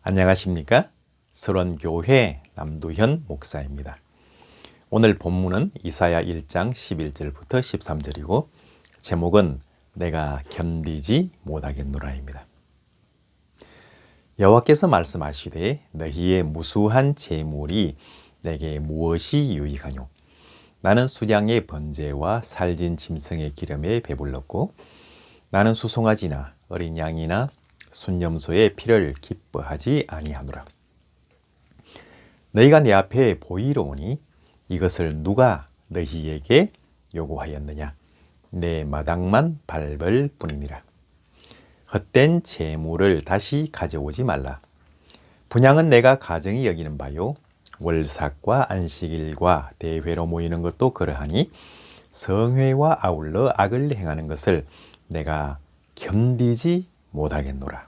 안녕하십니까? 설원교회 남두현 목사입니다. 오늘 본문은 이사야 1장 11절부터 13절이고 제목은 내가 견디지 못하겠노라입니다. 여호와께서 말씀하시되 너희의 무수한 재물이 내게 무엇이 유익하뇨? 나는 수량의 번제와 살진 짐승의 기름에 배불렀고 나는 수송아지나 어린 양이나 순염소의 피를 기뻐하지 아니하노라. 너희가 내 앞에 보이러 오니 이것을 누가 너희에게 요구하였느냐? 내 마당만 밟을 뿐이니라. 헛된 재물을 다시 가져오지 말라. 분향은 내가 가정이 여기는 바요. 월삭과 안식일과 대회로 모이는 것도 그러하니 성회와 아울러 악을 행하는 것을 내가 견디지 못하겠노라.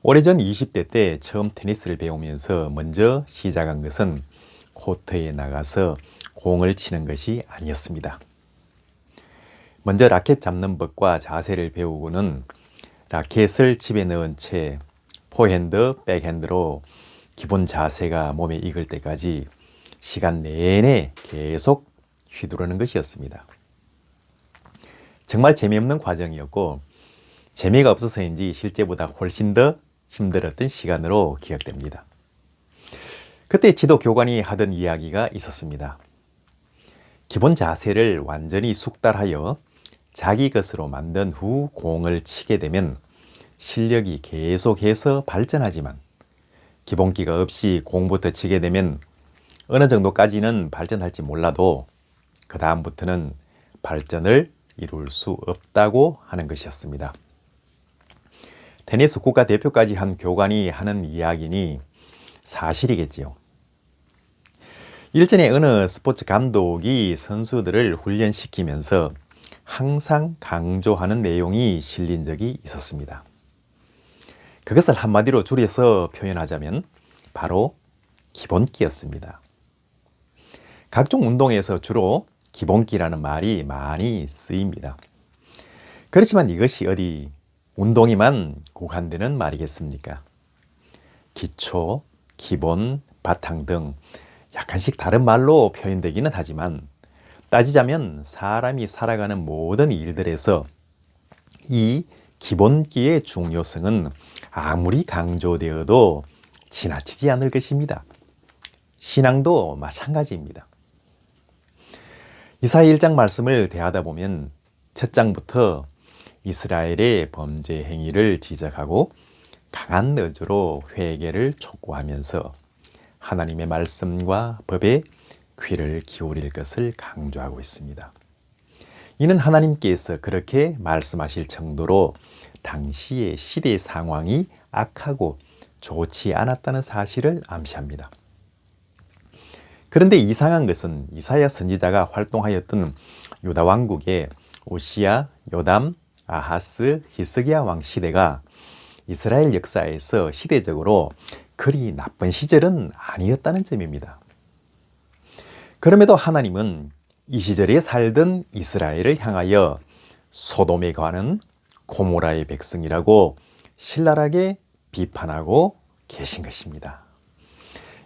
오래전 20대 때 처음 테니스를 배우면서 먼저 시작한 것은 코트에 나가서 공을 치는 것이 아니었습니다. 먼저 라켓 잡는 법과 자세를 배우고는 라켓을 집에 넣은 채 포핸드, 백핸드로 기본 자세가 몸에 익을 때까지 시간 내내 계속 휘두르는 것이었습니다. 정말 재미없는 과정이었고 재미가 없어서인지 실제보다 훨씬 더 힘들었던 시간으로 기억됩니다. 그때 지도 교관이 하던 이야기가 있었습니다. 기본 자세를 완전히 숙달하여 자기 것으로 만든 후 공을 치게 되면 실력이 계속해서 발전하지만 기본기가 없이 공부터 치게 되면 어느 정도까지는 발전할지 몰라도 그 다음부터는 발전을 이룰 수 없다고 하는 것이었습니다. 테니스 국가대표까지 한 교관이 하는 이야기니 사실이겠지요. 일전에 어느 스포츠 감독이 선수들을 훈련시키면서 항상 강조하는 내용이 실린 적이 있었습니다. 그것을 한마디로 줄여서 표현하자면 바로 기본기였습니다. 각종 운동에서 주로 기본기라는 말이 많이 쓰입니다. 그렇지만 이것이 어디 운동에만 국한되는 말이겠습니까? 기초, 기본, 바탕 등 약간씩 다른 말로 표현되기는 하지만 따지자면 사람이 살아가는 모든 일들에서 이 기본기의 중요성은 아무리 강조되어도 지나치지 않을 것입니다. 신앙도 마찬가지입니다. 이사야 1장 말씀을 대하다 보면 첫 장부터 이스라엘의 범죄 행위를 지적하고 강한 어조로 회개를 촉구하면서 하나님의 말씀과 법에 귀를 기울일 것을 강조하고 있습니다. 이는 하나님께서 그렇게 말씀하실 정도로 당시의 시대 상황이 악하고 좋지 않았다는 사실을 암시합니다. 그런데 이상한 것은 이사야 선지자가 활동하였던 유다 왕국의 우시야, 요담, 아하스, 히스기야 왕 시대가 이스라엘 역사에서 시대적으로 그리 나쁜 시절은 아니었다는 점입니다. 그럼에도 하나님은 이 시절에 살던 이스라엘을 향하여 소돔에 관한 고모라의 백성이라고 신랄하게 비판하고 계신 것입니다.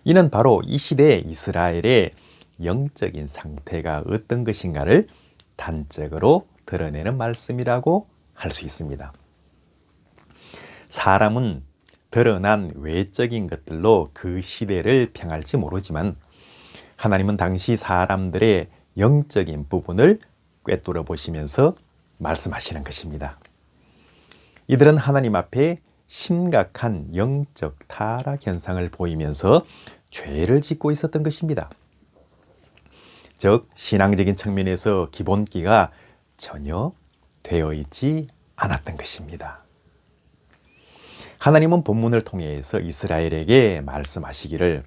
이는 바로 이 시대 이스라엘의 영적인 상태가 어떤 것인가를 단적으로 드러내는 말씀이라고 할 수 있습니다. 사람은 드러난 외적인 것들로 그 시대를 평할지 모르지만 하나님은 당시 사람들의 영적인 부분을 꿰뚫어 보시면서 말씀하시는 것입니다. 이들은 하나님 앞에 심각한 영적 타락 현상을 보이면서 죄를 짓고 있었던 것입니다. 즉 신앙적인 측면에서 기본기가 전혀 되어 있지 않았던 것입니다. 하나님은 본문을 통해서 이스라엘에게 말씀하시기를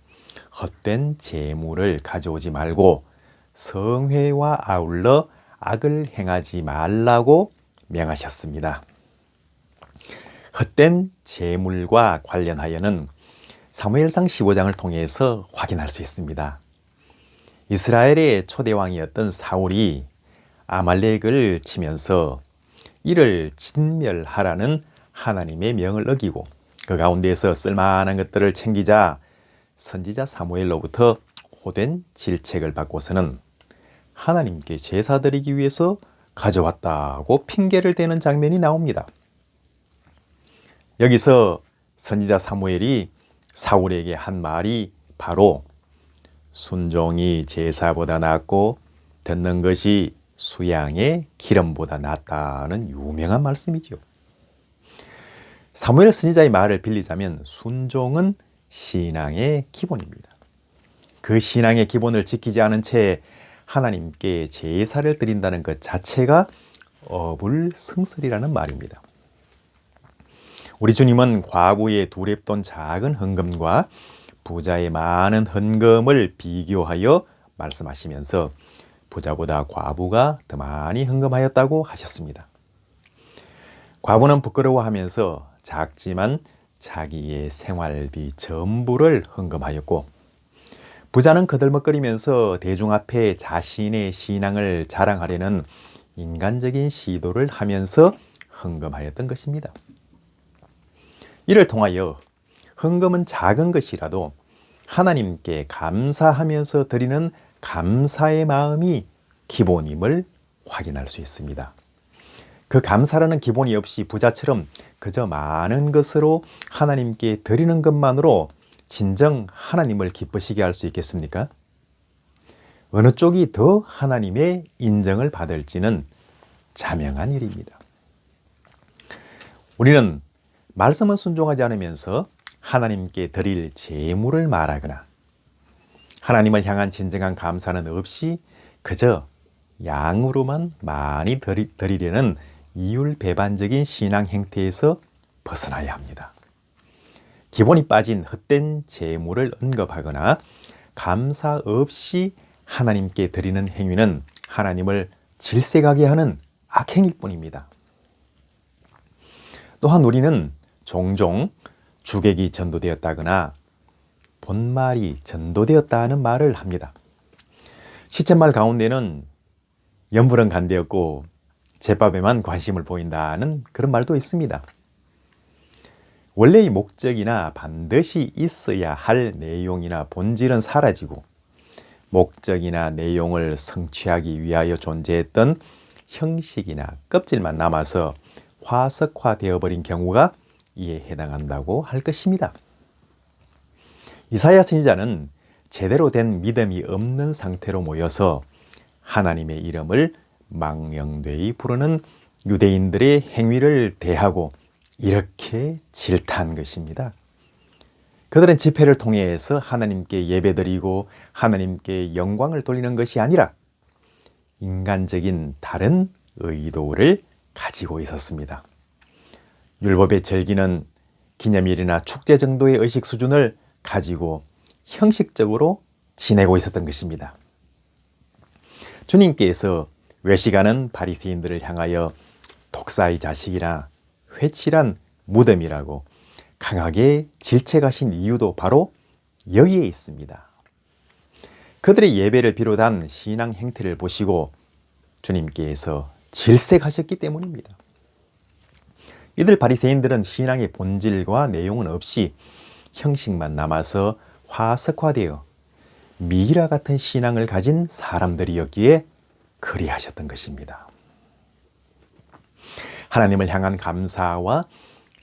헛된 재물을 가져오지 말고 성회와 아울러 악을 행하지 말라고 명하셨습니다. 헛된 재물과 관련하여는 사무엘상 15장을 통해서 확인할 수 있습니다. 이스라엘의 초대왕이었던 사울이 아말렉을 치면서 이를 진멸하라는 하나님의 명을 어기고 그 가운데에서 쓸만한 것들을 챙기자 선지자 사무엘로부터 호된 질책을 받고서는 하나님께 제사 드리기 위해서 가져왔다고 핑계를 대는 장면이 나옵니다. 여기서 선지자 사무엘이 사울에게 한 말이 바로 순종이 제사보다 낫고 듣는 것이 수양의 기름보다 낫다는 유명한 말씀이지요. 사무엘 선지자의 말을 빌리자면 순종은 신앙의 기본입니다. 그 신앙의 기본을 지키지 않은 채 하나님께 제사를 드린다는 것 자체가 어불성설이라는 말입니다. 우리 주님은 과부의 두렙돈 작은 헌금과 부자의 많은 헌금을 비교하여 말씀하시면서 부자보다 과부가 더 많이 헌금하였다고 하셨습니다. 과부는 부끄러워하면서 작지만 자기의 생활비 전부를 헌금하였고 부자는 거들먹거리면서 대중 앞에 자신의 신앙을 자랑하려는 인간적인 시도를 하면서 헌금하였던 것입니다. 이를 통하여 헌금은 작은 것이라도 하나님께 감사하면서 드리는 감사의 마음이 기본임을 확인할 수 있습니다. 그 감사라는 기본이 없이 부자처럼 그저 많은 것으로 하나님께 드리는 것만으로 진정 하나님을 기쁘시게 할 수 있겠습니까? 어느 쪽이 더 하나님의 인정을 받을지는 자명한 일입니다. 우리는 말씀은 순종하지 않으면서 하나님께 드릴 제물을 말하거나 하나님을 향한 진정한 감사는 없이 그저 양으로만 많이 드리려는 이율배반적인 신앙 행태에서 벗어나야 합니다. 기본이 빠진 헛된 제물을 언급하거나 감사 없이 하나님께 드리는 행위는 하나님을 질색하게 하는 악행일 뿐입니다. 또한 우리는 종종 주객이 전도되었다거나 본말이 전도되었다는 말을 합니다. 시쳇말 가운데는 연불은 간대었고 제밥에만 관심을 보인다는 그런 말도 있습니다. 원래의 목적이나 반드시 있어야 할 내용이나 본질은 사라지고 목적이나 내용을 성취하기 위하여 존재했던 형식이나 껍질만 남아서 화석화되어 버린 경우가 이에 해당한다고 할 것입니다. 이사야 선지자는 제대로 된 믿음이 없는 상태로 모여서 하나님의 이름을 망령되이 부르는 유대인들의 행위를 대하고 이렇게 질타한 것입니다. 그들은 집회를 통해서 하나님께 예배드리고 하나님께 영광을 돌리는 것이 아니라 인간적인 다른 의도를 가지고 있었습니다. 율법의 절기는 기념일이나 축제 정도의 의식 수준을 가지고 형식적으로 지내고 있었던 것입니다. 주님께서 외식하는 바리새인들을 향하여 독사의 자식이나 회칠한 무덤이라고 강하게 질책하신 이유도 바로 여기에 있습니다. 그들의 예배를 비롯한 신앙 행태를 보시고 주님께서 질색하셨기 때문입니다. 이들 바리새인들은 신앙의 본질과 내용은 없이 형식만 남아서 화석화되어 미이라 같은 신앙을 가진 사람들이었기에 그리하셨던 것입니다. 하나님을 향한 감사와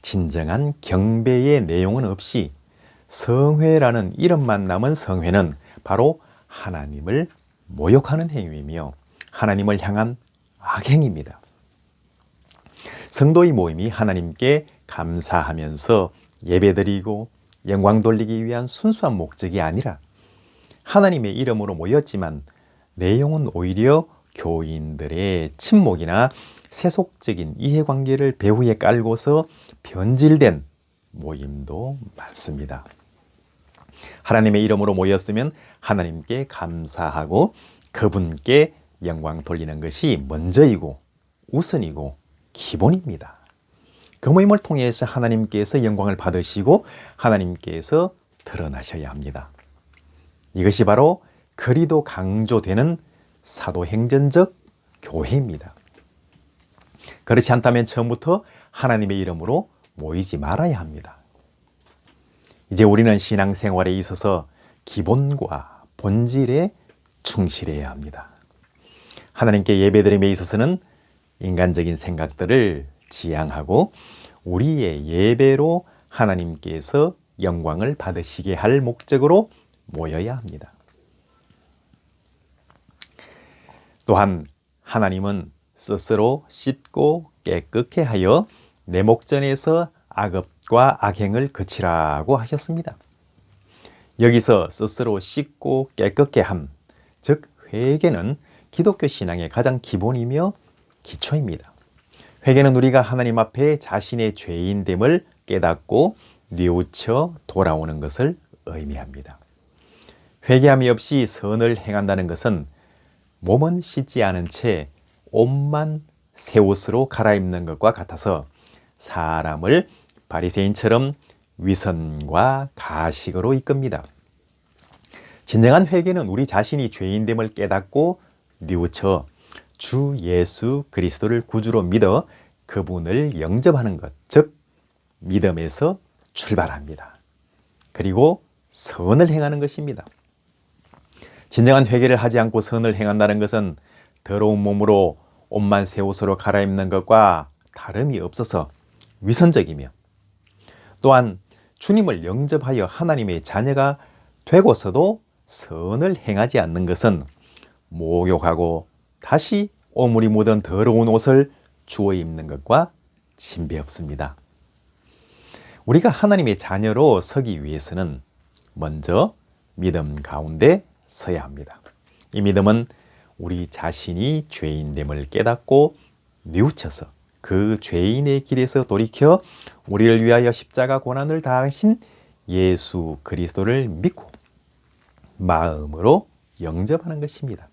진정한 경배의 내용은 없이 성회라는 이름만 남은 성회는 바로 하나님을 모욕하는 행위이며 하나님을 향한 악행입니다. 성도의 모임이 하나님께 감사하면서 예배드리고 영광 돌리기 위한 순수한 목적이 아니라 하나님의 이름으로 모였지만 내용은 오히려 교인들의 친목이나 세속적인 이해관계를 배후에 깔고서 변질된 모임도 많습니다. 하나님의 이름으로 모였으면 하나님께 감사하고 그분께 영광 돌리는 것이 먼저이고 우선이고 기본입니다. 그 모임을 통해서 하나님께서 영광을 받으시고 하나님께서 드러나셔야 합니다. 이것이 바로 그리도 강조되는 사도행전적 교회입니다. 그렇지 않다면 처음부터 하나님의 이름으로 모이지 말아야 합니다. 이제 우리는 신앙생활에 있어서 기본과 본질에 충실해야 합니다. 하나님께 예배드림에 있어서는 인간적인 생각들을 지양하고 우리의 예배로 하나님께서 영광을 받으시게 할 목적으로 모여야 합니다. 또한 하나님은 스스로 씻고 깨끗게 하여 내 목전에서 악업과 악행을 그치라고 하셨습니다. 여기서 스스로 씻고 깨끗게 함, 즉 회개는 기독교 신앙의 가장 기본이며 기초입니다. 회개는 우리가 하나님 앞에 자신의 죄인됨을 깨닫고 뉘우쳐 돌아오는 것을 의미합니다. 회개함이 없이 선을 행한다는 것은 몸은 씻지 않은 채 옷만 새 옷으로 갈아입는 것과 같아서 사람을 바리새인처럼 위선과 가식으로 이끕니다. 진정한 회개는 우리 자신이 죄인됨을 깨닫고 뉘우쳐 주 예수 그리스도를 구주로 믿어 그분을 영접하는 것, 즉 믿음에서 출발합니다. 그리고 선을 행하는 것입니다. 진정한 회개를 하지 않고 선을 행한다는 것은 더러운 몸으로 옷만 새 옷으로 갈아입는 것과 다름이 없어서 위선적이며 또한 주님을 영접하여 하나님의 자녀가 되고서도 선을 행하지 않는 것은 목욕하고 다시 오물이 묻은 더러운 옷을 주워 입는 것과 진배없습니다. 우리가 하나님의 자녀로 서기 위해서는 먼저 믿음 가운데 서야 합니다. 이 믿음은 우리 자신이 죄인됨을 깨닫고 뉘우쳐서 그 죄인의 길에서 돌이켜 우리를 위하여 십자가 고난을 당하신 예수 그리스도를 믿고 마음으로 영접하는 것입니다.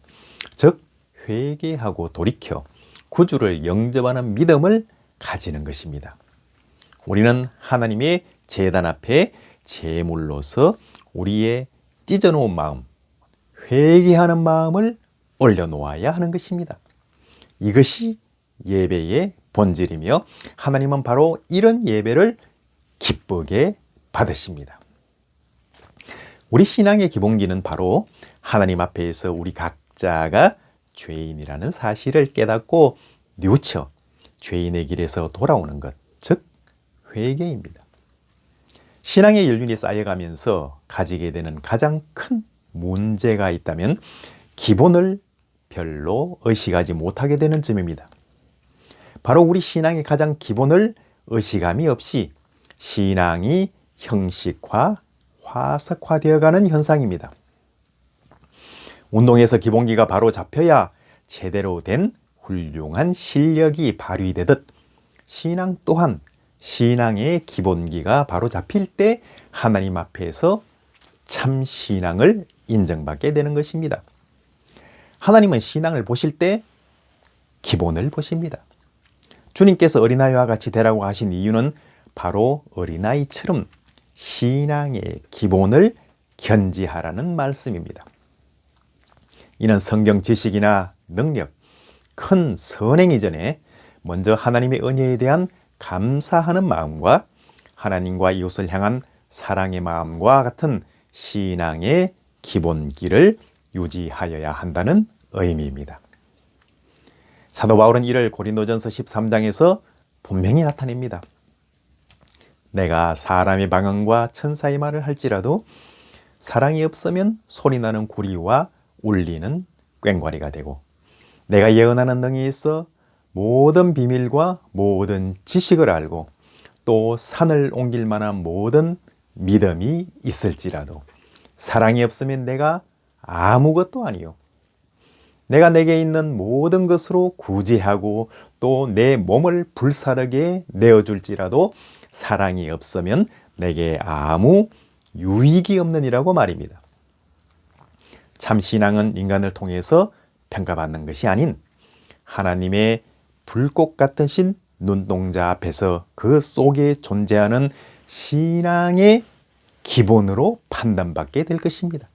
즉 회개하고 돌이켜 구주를 영접하는 믿음을 가지는 것입니다. 우리는 하나님의 제단 앞에 제물로서 우리의 찢어놓은 마음, 회개하는 마음을 올려놓아야 하는 것입니다. 이것이 예배의 본질이며 하나님은 바로 이런 예배를 기쁘게 받으십니다. 우리 신앙의 기본기는 바로 하나님 앞에서 우리 각자가 죄인이라는 사실을 깨닫고 뉘우쳐 죄인의 길에서 돌아오는 것, 즉 회개입니다. 신앙의 연륜이 쌓여가면서 가지게 되는 가장 큰 문제가 있다면 기본을 별로 의식하지 못하게 되는 점입니다. 바로 우리 신앙의 가장 기본을 의식함이 없이 신앙이 형식화, 화석화되어가는 현상입니다. 운동에서 기본기가 바로 잡혀야 제대로 된 훌륭한 실력이 발휘되듯 신앙 또한 신앙의 기본기가 바로 잡힐 때 하나님 앞에서 참 신앙을 인정받게 되는 것입니다. 하나님은 신앙을 보실 때 기본을 보십니다. 주님께서 어린아이와 같이 되라고 하신 이유는 바로 어린아이처럼 신앙의 기본을 견지하라는 말씀입니다. 이는 성경 지식이나 능력, 큰 선행 이전에 먼저 하나님의 은혜에 대한 감사하는 마음과 하나님과 이웃을 향한 사랑의 마음과 같은 신앙의 기본기를 유지하여야 한다는 의미입니다. 사도 바울은 이를 고린도전서 13장에서 분명히 나타냅니다. 내가 사람의 방언과 천사의 말을 할지라도 사랑이 없으면 소리나는 구리와 울리는 꽹과리가 되고 내가 예언하는 능이 있어 모든 비밀과 모든 지식을 알고 또 산을 옮길 만한 모든 믿음이 있을지라도 사랑이 없으면 내가 아무것도 아니요 내가 내게 있는 모든 것으로 구제하고 또 내 몸을 불사르게 내어줄지라도 사랑이 없으면 내게 아무 유익이 없느니라고 말입니다. 참 신앙은 인간을 통해서 평가받는 것이 아닌 하나님의 불꽃 같은 신 눈동자 앞에서 그 속에 존재하는 신앙의 기본으로 판단받게 될 것입니다.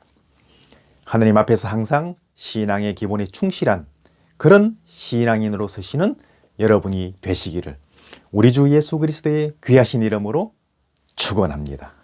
하나님 앞에서 항상 신앙의 기본에 충실한 그런 신앙인으로 서시는 여러분이 되시기를 우리 주 예수 그리스도의 귀하신 이름으로 축원합니다.